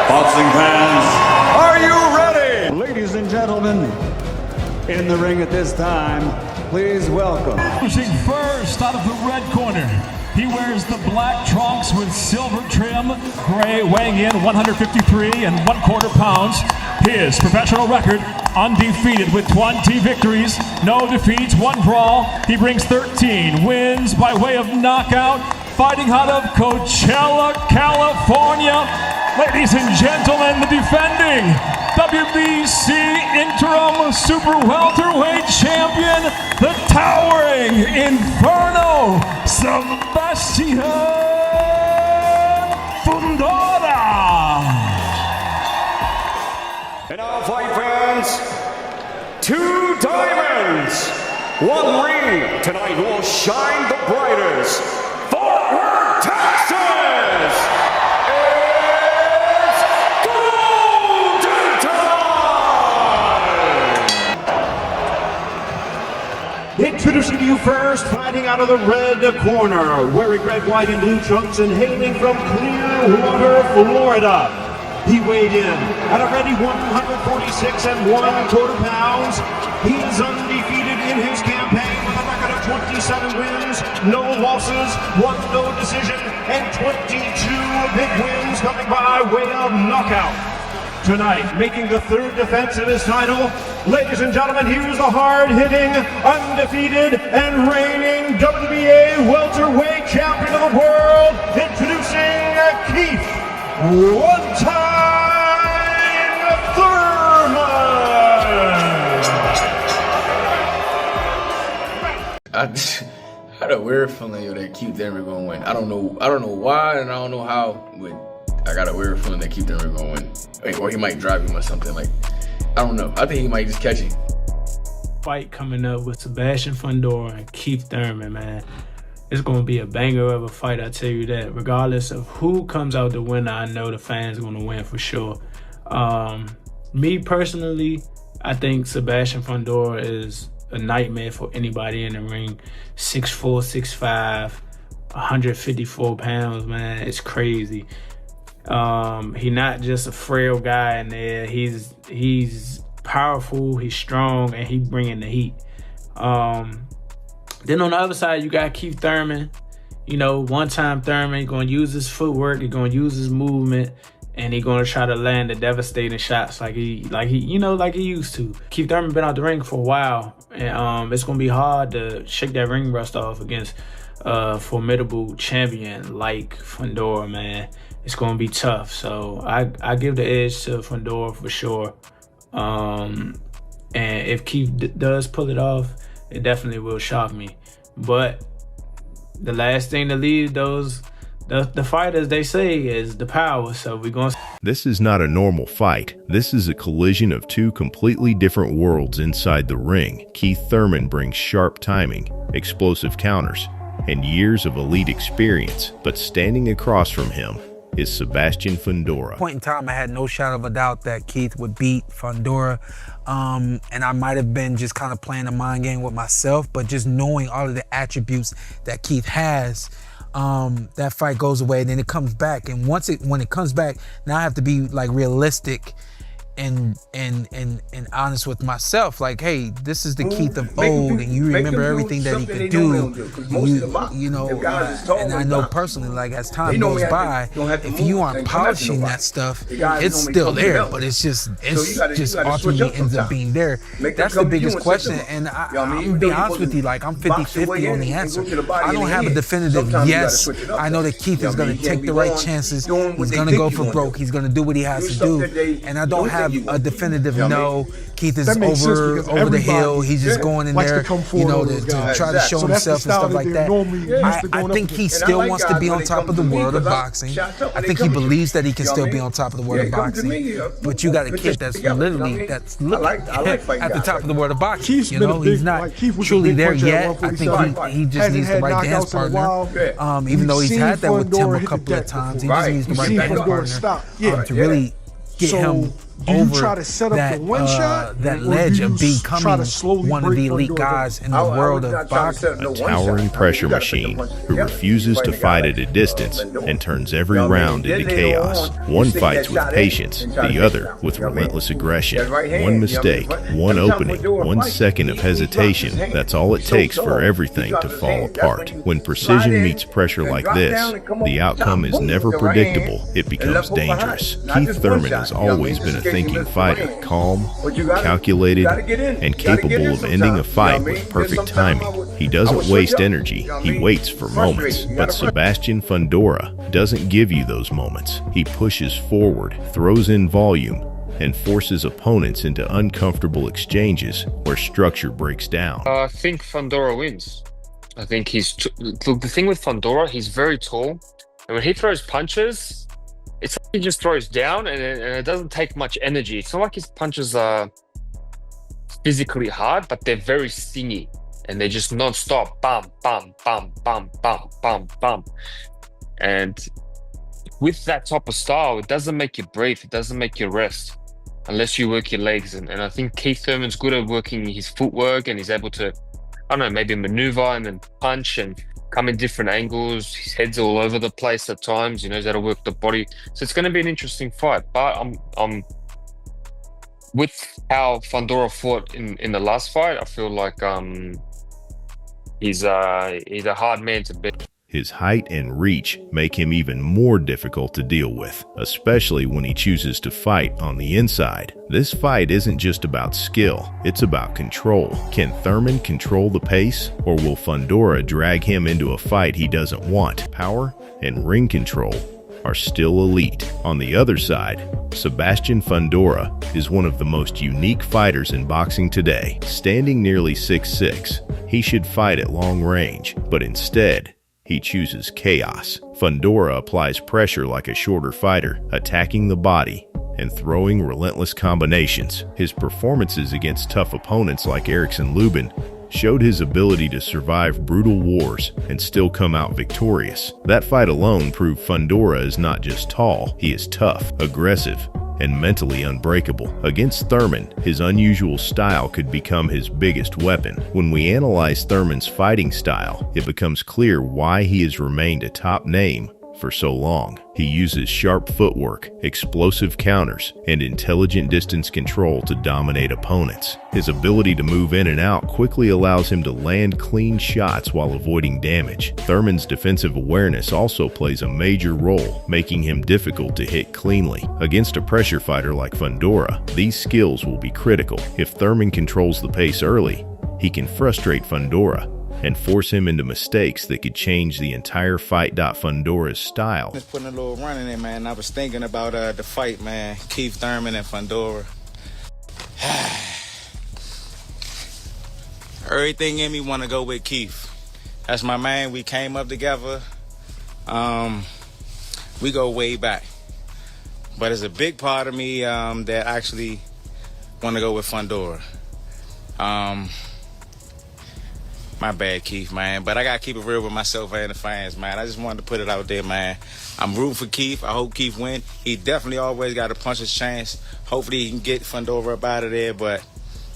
Boxing fans, are you ready? Ladies and gentlemen, in the ring at this time, please welcome. Pushing first out of the red corner. He wears the black trunks with silver trim, gray, weighing in 153 1/4 pounds. His professional record, undefeated with 20 victories, no defeats, 1 brawl. He brings 13 wins by way of knockout, fighting out of Coachella, California. Ladies and gentlemen, the defending WBC Interim Super Welterweight Champion, the towering Inferno, Sebastian Fundora. And our fight fans, 2 diamonds, 1 ring. Tonight will shine the brightest. Fort Worth, Texas. It's golden time. Introducing you first, fighting out of the red corner, wearing red, white, and blue trunks and hailing from Clearwater, Florida. He weighed in at already 146 1/4 pounds. He is undefeated in his campaign with a record of 27 wins, no losses, 1 no decision, and 22 big wins coming by way of knockout. Tonight, making the 3rd defense of his title, ladies and gentlemen, here's the hard-hitting, undefeated, and reigning WBA welterweight champion of the world, introducing Keith one-time Thurman. I had a weird feeling that Keith Thurman gonna win. I don't know why, and I don't know how, but I got a weird feeling that Keith Thurman gonna win. Or he might drive him or something. Like, I don't know. I think he might just catch him. Fight coming up with Sebastian Fundora and Keith Thurman, man. It's gonna be a banger of a fight, I tell you that. Regardless of who comes out the winner, I know the fans are gonna win for sure. Me personally, I think Sebastian Fundora is a nightmare for anybody in the ring. 6'4", 6'5", 154 pounds, man. It's crazy. He not just a frail guy in there. He's powerful, he's strong, and he bringing the heat. Then on the other side, you got Keith Thurman. You know, one-time Thurman. He's gonna use his footwork. He's gonna use his movement, and he's gonna try to land the devastating shots like he used to. Keith Thurman been out the ring for a while, and it's gonna be hard to shake that ring rust off against a formidable champion like Fundora, man. It's gonna be tough. So I give the edge to Fundora for sure. And if Keith does pull it off, it definitely will shock me. But the last thing to lead the fighters, they say, is the power. So we're going to... This is not a normal fight. This is a collision of 2 completely different worlds inside the ring. Keith Thurman brings sharp timing, explosive counters, and years of elite experience. But standing across from him is Sebastian Fundora. Point in time, I had no shadow of a doubt that Keith would beat Fundora. And I might have been just kind of playing a mind game with myself, but just knowing all of the attributes that Keith has, that fight goes away, and then it comes back. And when it comes back, now I have to be like realistic and honest with myself. Like, hey, this is the Keith of old, and you remember everything that he could do. You know, and I know personally, like as time goes by, if you aren't polishing that stuff, it's still there, but it's just ultimately ends up being there. That's the biggest question, and I'm gonna be honest with you, like I'm 50-50 on the answer. I don't have a definitive yes. I know that Keith is gonna take the right chances. He's gonna go for broke. He's gonna do what he has to do, and I don't have a definitive no. Keith is over the hill. He's just going in there, you know, to try to show himself and stuff like that. I think he still wants to be on top of the world of boxing. I think he believes that he can still be on top of the world of boxing. But you got a kid that's literally at the top of the world of boxing. You know, he's not truly there yet. I think he just needs the right dance partner. Even though he's had that with Tim a couple of times, he just needs the right dance partner to really get him over try to set up that the one shot, that or ledge do you of try becoming to slowly one of break the elite Fundora guys in the world of boxing. A towering pressure machine who refuses to fight at a distance and turns every round into chaos. One fights with patience, the other with relentless aggression. One mistake, one opening, 1 second of hesitation, that's all it takes for everything to fall apart. When precision meets pressure like this, the outcome is never predictable. It becomes dangerous. Keith Thurman has always been a thinking fighter, calm, calculated, and capable of ending a fight with perfect timing. He doesn't waste energy, he waits for moments. But Sebastian Fundora doesn't give you those moments. He pushes forward, throws in volume, and forces opponents into uncomfortable exchanges where structure breaks down. I think Fundora wins. I think look, the thing with Fundora, he's very tall, and when he throws punches, it's like he just throws down, and it doesn't take much energy. It's not like his punches are physically hard, but they're very stingy, and they're just non-stop, bam, bam, bam, bam, bam, bam, bam. And with that type of style, it doesn't make you breathe, it doesn't make you rest, unless you work your legs. And I think Keith Thurman's good at working his footwork, and he's able to, I don't know, maybe maneuver and then punch and come in different angles. His head's all over the place at times, you know, he's able to work the body. So it's going to be an interesting fight. But I'm with how Fundora fought in the last fight, I feel like he's a hard man to beat. His height and reach make him even more difficult to deal with, especially when he chooses to fight on the inside. This fight isn't just about skill, it's about control. Can Thurman control the pace, or will Fundora drag him into a fight he doesn't want? Power and ring control are still elite. On the other side, Sebastian Fundora is one of the most unique fighters in boxing today. Standing nearly 6'6", he should fight at long range, but instead, he chooses chaos. Fundora applies pressure like a shorter fighter, attacking the body and throwing relentless combinations. His performances against tough opponents like Erickson Lubin showed his ability to survive brutal wars and still come out victorious. That fight alone proved Fundora is not just tall, he is tough, aggressive, and mentally unbreakable. Against Thurman, his unusual style could become his biggest weapon. When we analyze Thurman's fighting style, it becomes clear why he has remained a top name for so long. He uses sharp footwork, explosive counters, and intelligent distance control to dominate opponents. His ability to move in and out quickly allows him to land clean shots while avoiding damage. Thurman's defensive awareness also plays a major role, making him difficult to hit cleanly. Against a pressure fighter like Fundora, these skills will be critical. If Thurman controls the pace early, he can frustrate Fundora and force him into mistakes that could change the entire fight. Fundora's style. Just putting a little run in it, man. I was thinking about the fight, man. Keith Thurman and Fundora. Everything in me want to go with Keith. That's my man. We came up together. We go way back. But there's a big part of me that actually want to go with Fundora. My bad, Keith, man. But I got to keep it real with myself and the fans, man. I just wanted to put it out there, man. I'm rooting for Keith. I hope Keith wins. He definitely always got a puncher's chance. Hopefully he can get Fundora up out of there. But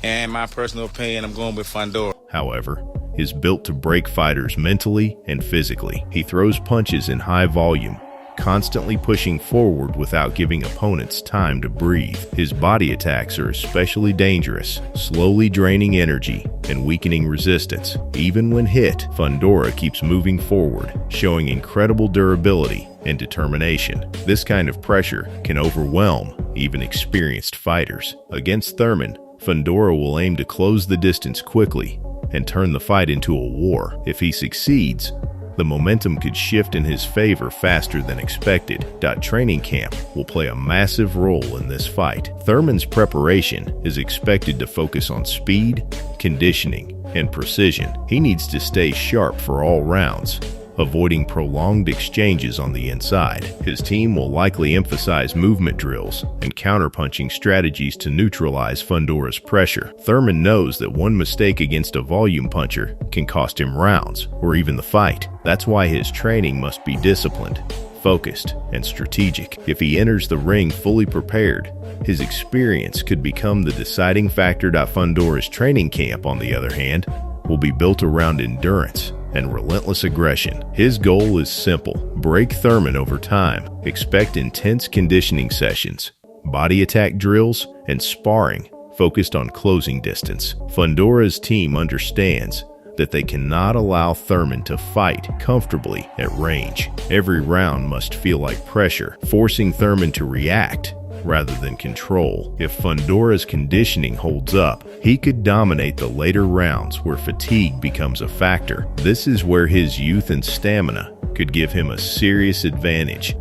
in my personal opinion, I'm going with Fundora. However, is built to break fighters mentally and physically. He throws punches in high volume, constantly pushing forward without giving opponents time to breathe. His body attacks are especially dangerous, slowly draining energy and weakening resistance. Even when hit, Fundora keeps moving forward, showing incredible durability and determination. This kind of pressure can overwhelm even experienced fighters. Against Thurman, Fundora will aim to close the distance quickly and turn the fight into a war. If he succeeds, the momentum could shift in his favor faster than expected. Training camp will play a massive role in this fight. Thurman's preparation is expected to focus on speed, conditioning, and precision. He needs to stay sharp for all rounds, avoiding prolonged exchanges on the inside. His team will likely emphasize movement drills and counterpunching strategies to neutralize Fundora's pressure. Thurman knows that one mistake against a volume puncher can cost him rounds or even the fight. That's why his training must be disciplined, focused, and strategic. If he enters the ring fully prepared, his experience could become the deciding factor. Fundora's training camp, on the other hand, will be built around endurance and relentless aggression. His goal is simple: break Thurman over time. Expect intense conditioning sessions, body attack drills, and sparring focused on closing distance. Fundora's team understands that they cannot allow Thurman to fight comfortably at range. Every round must feel like pressure, forcing Thurman to react rather than control. If Fundora's conditioning holds up, he could dominate the later rounds where fatigue becomes a factor. This is where his youth and stamina could give him a serious advantage.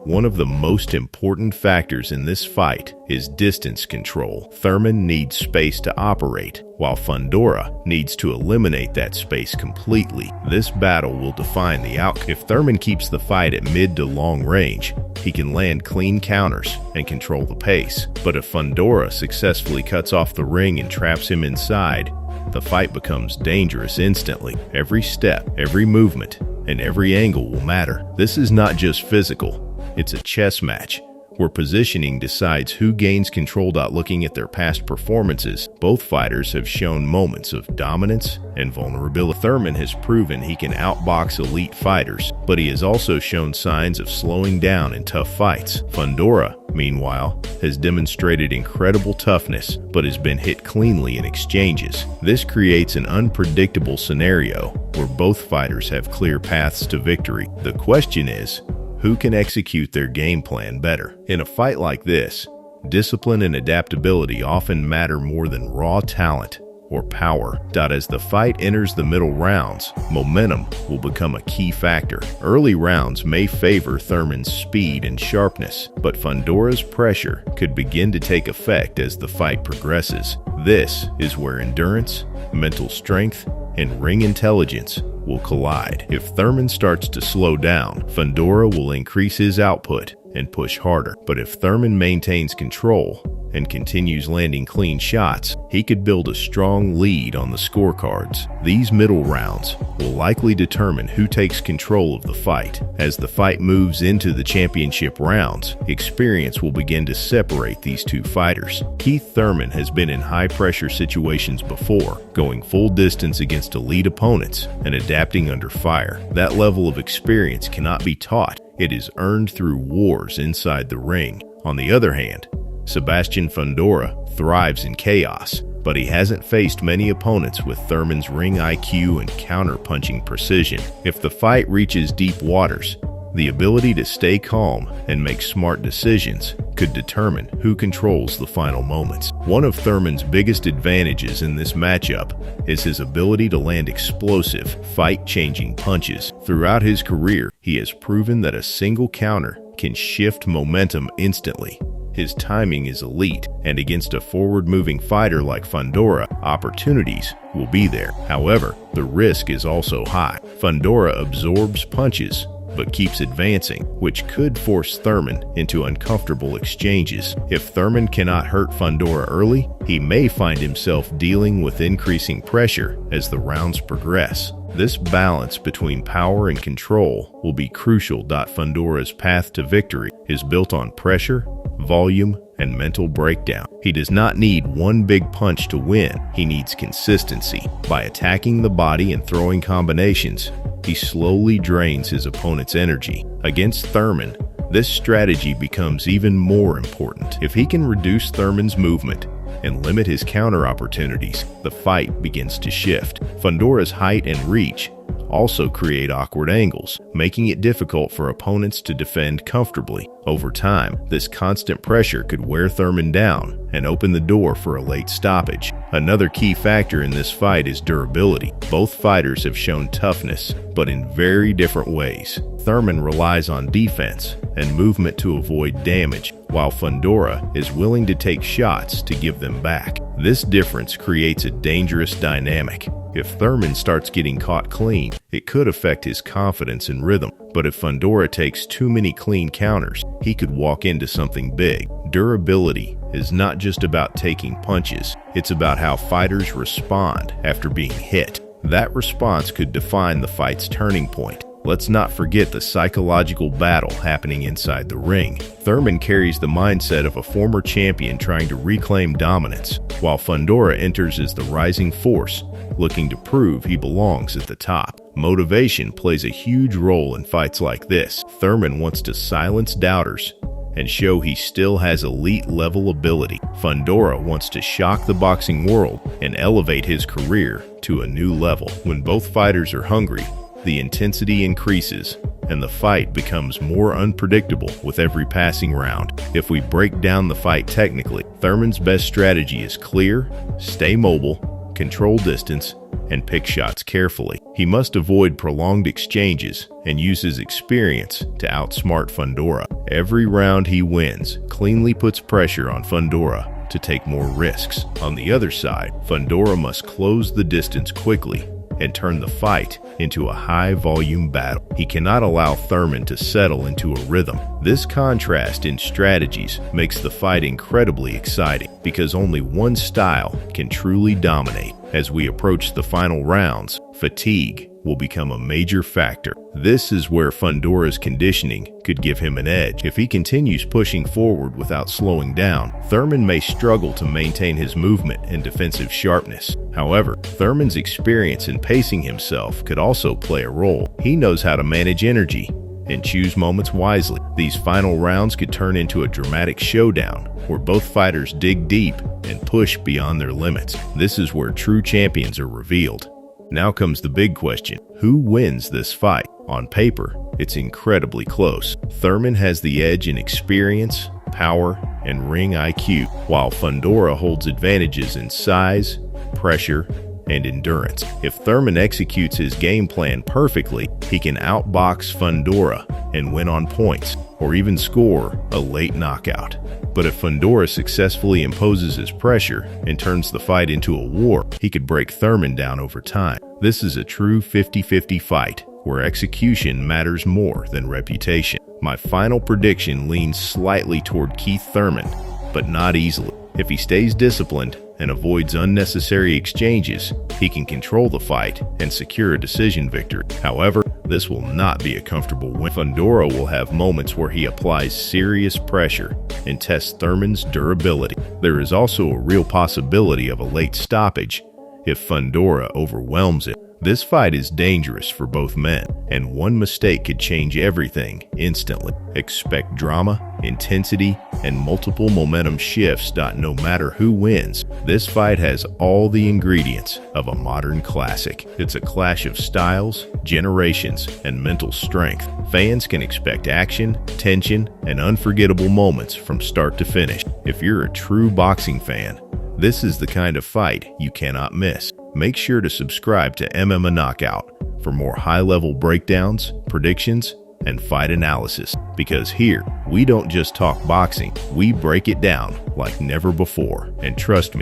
One of the most important factors in this fight is distance control. Thurman needs space to operate, while Fundora needs to eliminate that space completely. This battle will define the outcome. If Thurman keeps the fight at mid to long range, he can land clean counters and control the pace. But if Fundora successfully cuts off the ring and traps him inside, the fight becomes dangerous instantly. Every step, every movement, and every angle will matter. This is not just physical. It's a chess match where positioning decides who gains control. Looking at their past performances, both fighters have shown moments of dominance and vulnerability. Thurman has proven he can outbox elite fighters, but he has also shown signs of slowing down in tough fights. Fundora, meanwhile, has demonstrated incredible toughness, but has been hit cleanly in exchanges. This creates an unpredictable scenario where both fighters have clear paths to victory. The question is, who can execute their game plan better? In a fight like this, discipline and adaptability often matter more than raw talent or power. As the fight enters the middle rounds, momentum will become a key factor. Early rounds may favor Thurman's speed and sharpness, but Fundora's pressure could begin to take effect as the fight progresses. This is where endurance, mental strength, and ring intelligence will collide. If Thurman starts to slow down, Fundora will increase his output and push harder. But if Thurman maintains control and continues landing clean shots, he could build a strong lead on the scorecards. These middle rounds will likely determine who takes control of the fight. As the fight moves into the championship rounds, experience will begin to separate these two fighters. Keith Thurman has been in high-pressure situations before, going full distance against elite opponents and adapting under fire. That level of experience cannot be taught. It is earned through wars inside the ring. On the other hand, Sebastian Fundora thrives in chaos, but he hasn't faced many opponents with Thurman's ring IQ and counter-punching precision. If the fight reaches deep waters, the ability to stay calm and make smart decisions could determine who controls the final moments. One of Thurman's biggest advantages in this matchup is his ability to land explosive, fight-changing punches. Throughout his career, he has proven that a single counter can shift momentum instantly. His timing is elite, and against a forward-moving fighter like Fundora, opportunities will be there. However, the risk is also high. Fundora absorbs punches but keeps advancing, which could force Thurman into uncomfortable exchanges. If Thurman cannot hurt Fundora early, he may find himself dealing with increasing pressure as the rounds progress. This balance between power and control will be crucial. Fundora's path to victory is built on pressure, volume, and mental breakdown. He does not need one big punch to win. He needs consistency. By attacking the body and throwing combinations, he slowly drains his opponent's energy. Against Thurman, this strategy becomes even more important. If he can reduce Thurman's movement and limit his counter opportunities, the fight begins to shift. Fundora's height and reach also create awkward angles, making it difficult for opponents to defend comfortably. Over time, this constant pressure could wear Thurman down and open the door for a late stoppage. Another key factor in this fight is durability. Both fighters have shown toughness, but in very different ways. Thurman relies on defense and movement to avoid damage, while Fundora is willing to take shots to give them back. This difference creates a dangerous dynamic. If Thurman starts getting caught clean, it could affect his confidence and rhythm. But if Fundora takes too many clean counters, he could walk into something big. Durability is not just about taking punches, it's about how fighters respond after being hit. That response could define the fight's turning point. let's not forget the psychological battle happening inside the ring. Thurman carries the mindset of a former champion trying to reclaim dominance, while Fundora enters as the rising force, looking to prove he belongs at the top. Motivation plays a huge role in fights like this. Thurman wants to silence doubters and show he still has elite level ability. Fundora wants to shock the boxing world and elevate his career to a new level. When both fighters are hungry, the intensity increases and the fight becomes more unpredictable with every passing round. If we break down the fight technically, Thurman's best strategy is clear, stay mobile, control distance, and pick shots carefully. He must avoid prolonged exchanges and use his experience to outsmart Fundora. Every round he wins cleanly puts pressure on Fundora to take more risks. On the other side, Fundora must close the distance quickly and turn the fight into a high-volume battle. He cannot allow Thurman to settle into a rhythm. This contrast in strategies makes the fight incredibly exciting because only one style can truly dominate. As we approach the final rounds, fatigue will become a major factor. This is where Fundora's conditioning could give him an edge. If he continues pushing forward without slowing down, Thurman may struggle to maintain his movement and defensive sharpness. However, Thurman's experience in pacing himself could also play a role. He knows how to manage energy and choose moments wisely. These final rounds could turn into a dramatic showdown where both fighters dig deep and push beyond their limits. This is where true champions are revealed. Now comes the big question: who wins this fight? On paper, it's incredibly close. Thurman has the edge in experience, power, and ring IQ, while Fundora holds advantages in size, pressure, and endurance. If Thurman executes his game plan perfectly, he can outbox Fundora and win on points, or even score a late knockout. But if Fundora successfully imposes his pressure and turns the fight into a war, he could break Thurman down over time. This is a true 50-50 fight, where execution matters more than reputation. My final prediction leans slightly toward Keith Thurman, but not easily. If he stays disciplined and avoids unnecessary exchanges, he can control the fight and secure a decision victory. However, this will not be a comfortable win. Fundora will have moments where he applies serious pressure and tests Thurman's durability. There is also a real possibility of a late stoppage if Fundora overwhelms him. This fight is dangerous for both men, and one mistake could change everything instantly. Expect drama, intensity, and multiple momentum shifts. No matter who wins, this fight has all the ingredients of a modern classic. It's a clash of styles, generations, and mental strength. Fans can expect action, tension, and unforgettable moments from start to finish. If you're a true boxing fan, this is the kind of fight you cannot miss. Make sure to subscribe to MMA Knockout for more high-level breakdowns, predictions, and fight analysis. Because here, we don't just talk boxing, we break it down like never before. And trust me,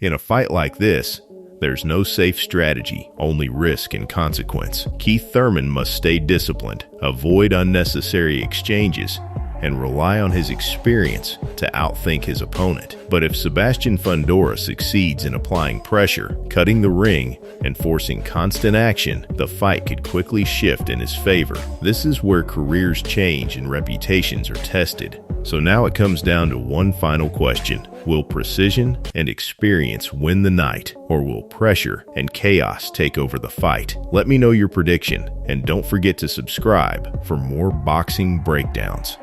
in a fight like this, there's no safe strategy, only risk and consequence. Keith Thurman must stay disciplined, avoid unnecessary exchanges, and rely on his experience to outthink his opponent. But if Sebastian Fundora succeeds in applying pressure, cutting the ring, and forcing constant action, the fight could quickly shift in his favor. This is where careers change and reputations are tested. So now it comes down to one final question. Will precision and experience win the night, or will pressure and chaos take over the fight? Let me know your prediction, and don't forget to subscribe for more boxing breakdowns.